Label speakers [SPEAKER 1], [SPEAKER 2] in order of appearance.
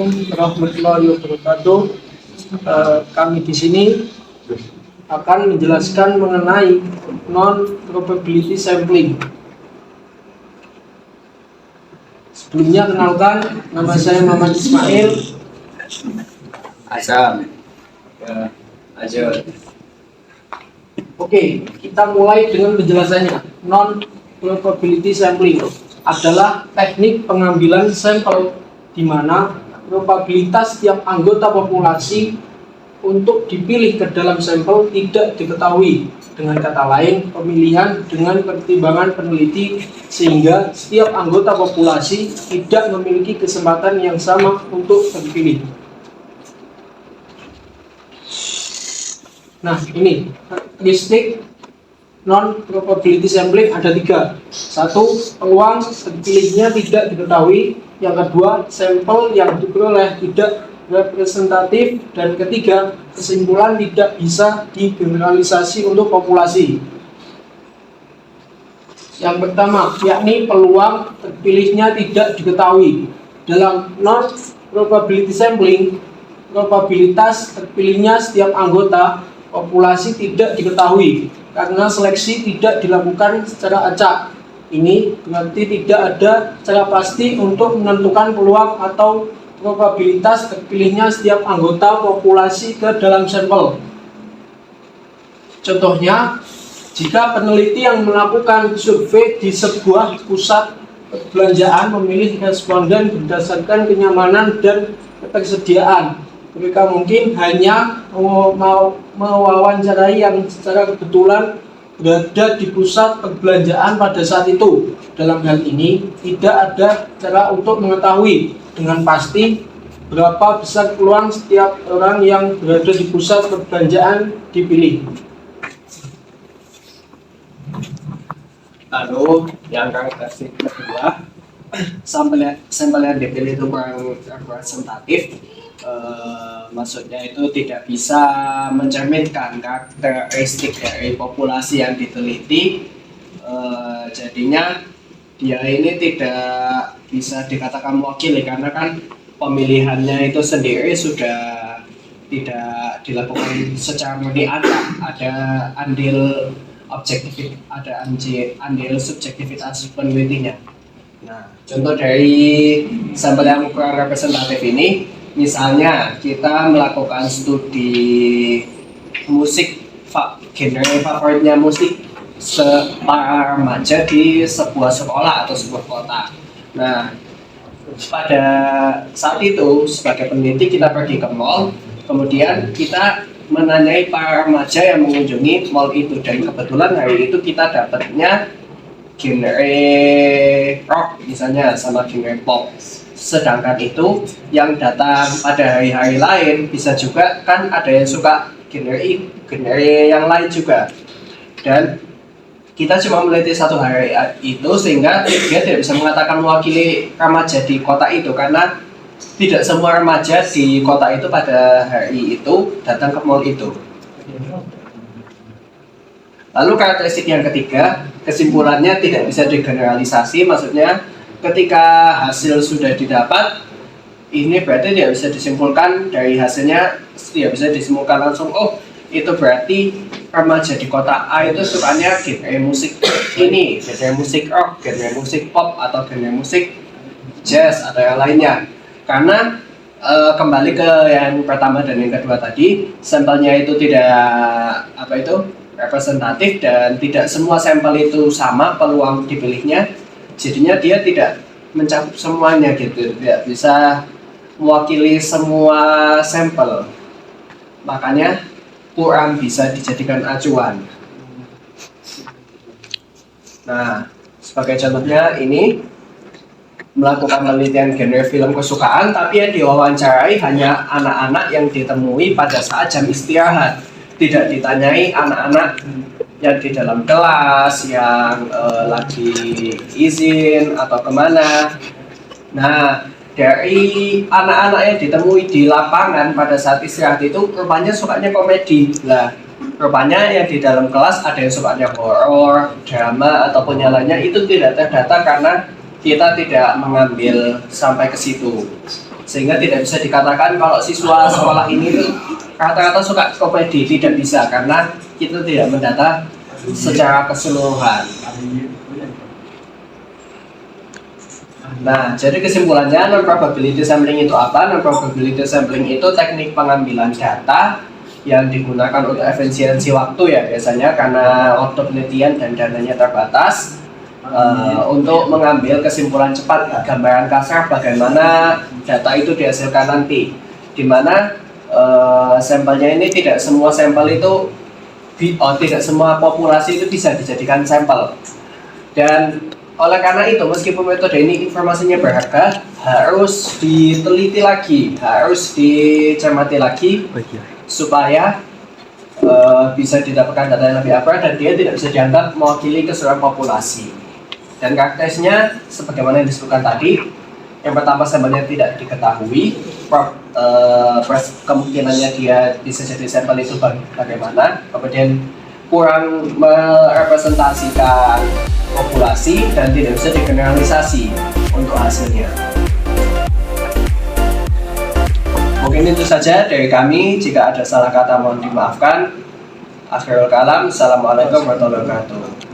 [SPEAKER 1] Assalamualaikum warahmatullahi wabarakatuh. Kami di sini akan menjelaskan mengenai non-probability sampling. Sebelumnya kenalkan, nama saya Muhammad Ismail.
[SPEAKER 2] Azam. Azul.
[SPEAKER 1] Oke, kita mulai dengan penjelasannya. Non-probability sampling adalah teknik pengambilan sampel di mana probabilitas tiap anggota populasi untuk dipilih ke dalam sampel tidak diketahui. Dengan kata lain, pemilihan dengan pertimbangan peneliti sehingga setiap anggota populasi tidak memiliki kesempatan yang sama untuk terpilih. Nah, ini karakteristik non-probability sampling ada 3. 1. Peluang terpilihnya tidak diketahui. Yang kedua, sampel yang diperoleh tidak representatif. Dan ketiga, kesimpulan tidak bisa digeneralisasi untuk populasi. Yang pertama, yakni peluang terpilihnya tidak diketahui. Dalam non-probability sampling, probabilitas terpilihnya setiap anggota populasi tidak diketahui karena seleksi tidak dilakukan secara acak. Ini berarti tidak ada cara pasti untuk menentukan peluang atau probabilitas terpilihnya setiap anggota populasi ke dalam sampel. Contohnya, jika peneliti yang melakukan survei di sebuah pusat perbelanjaan memilih responden berdasarkan kenyamanan dan ketersediaan, mereka mungkin hanya mewawancarai yang secara kebetulan berada di pusat perbelanjaan pada saat itu. Dalam hal ini, tidak ada cara untuk mengetahui dengan pasti berapa besar peluang setiap orang yang berada di pusat perbelanjaan dipilih.
[SPEAKER 2] Lalu yang karakteristik kedua, sampel yang dipilih itu kurang representatif. Maksudnya itu tidak bisa mencerminkan karakteristik dari populasi yang diteliti. Jadinya dia ini tidak bisa dikatakan mewakili karena kan pemilihannya itu sendiri sudah tidak dilakukan secara murni. Ada andil objektif, ada andil subjektivitas penelitinya. Nah, contoh dari sampel yang kurang representatif ini, misalnya kita melakukan studi musik, genre favoritnya musik para remaja di sebuah sekolah atau sebuah kota. Nah, pada saat itu sebagai peneliti kita pergi ke mall, kemudian kita menanyai para remaja yang mengunjungi mall itu, dan kebetulan hari itu kita dapatnya genre rock misalnya sama genre pop. Sedangkan itu yang datang pada hari-hari lain bisa juga kan ada yang suka genre yang lain juga, dan kita cuma meneliti satu hari itu sehingga dia tidak bisa mengatakan mewakili remaja di kota itu karena tidak semua remaja di kota itu pada hari itu datang ke mall itu. Lalu karakteristik yang ketiga, kesimpulannya tidak bisa digeneralisasi. Maksudnya ketika hasil sudah didapat, ini berarti tidak bisa disimpulkan dari hasilnya, tidak bisa disimpulkan langsung, oh itu berarti remaja di kota A itu sukanya genre musik ini, genre musik rock, genre musik pop, atau genre musik jazz atau yang lainnya. Karena kembali ke yang pertama dan yang kedua tadi, sampelnya itu tidak representatif dan tidak semua sampel itu sama peluang dipilihnya. Jadinya dia tidak mencakup semuanya gitu, tidak bisa mewakili semua sampel. Makanya kurang bisa dijadikan acuan. Nah, sebagai contohnya ini melakukan penelitian genre film kesukaan, tapi yang diwawancarai hanya anak-anak yang ditemui pada saat jam istirahat. Tidak ditanyai anak-anak yang di dalam kelas, yang lagi izin atau kemana. Nah, dari anak-anak yang ditemui di lapangan pada saat istirahat itu rupanya sukanya komedi. Lah, rupanya yang di dalam kelas ada yang sukanya horor, drama, ataupun yang lainnya, itu tidak terdata karena kita tidak mengambil sampai ke situ. sehingga tidak bisa dikatakan kalau siswa sekolah ini tuh rata-rata suka komedi, tidak bisa karena kita tidak mendata secara keseluruhan. Nah, jadi kesimpulannya non-probability sampling itu apa? Non-probability sampling itu teknik pengambilan data yang digunakan untuk efisiensi waktu ya biasanya karena waktu penelitian dan dananya terbatas untuk mengambil kesimpulan cepat, gambaran kasar bagaimana data itu dihasilkan nanti, di mana sampelnya ini tidak semua sampel itu tidak semua populasi itu bisa dijadikan sampel. Dan oleh karena itu, meskipun metode ini informasinya berharga, harus diteliti lagi, harus dicermati lagi supaya bisa didapatkan data yang lebih akurat dan dia tidak bisa dianggap mewakili keseluruhan populasi. Dan karakteristiknya sebagaimana yang disebutkan tadi, yang pertama sampelnya tidak diketahui, kemungkinannya dia bisa jadi sampel itu bagaimana, kemudian kurang merepresentasikan populasi dan tidak bisa digeneralisasi untuk hasilnya. Mungkin itu saja dari kami. Jika ada salah kata mohon dimaafkan. Akhirul kalam. Assalamualaikum warahmatullahi wabarakatuh.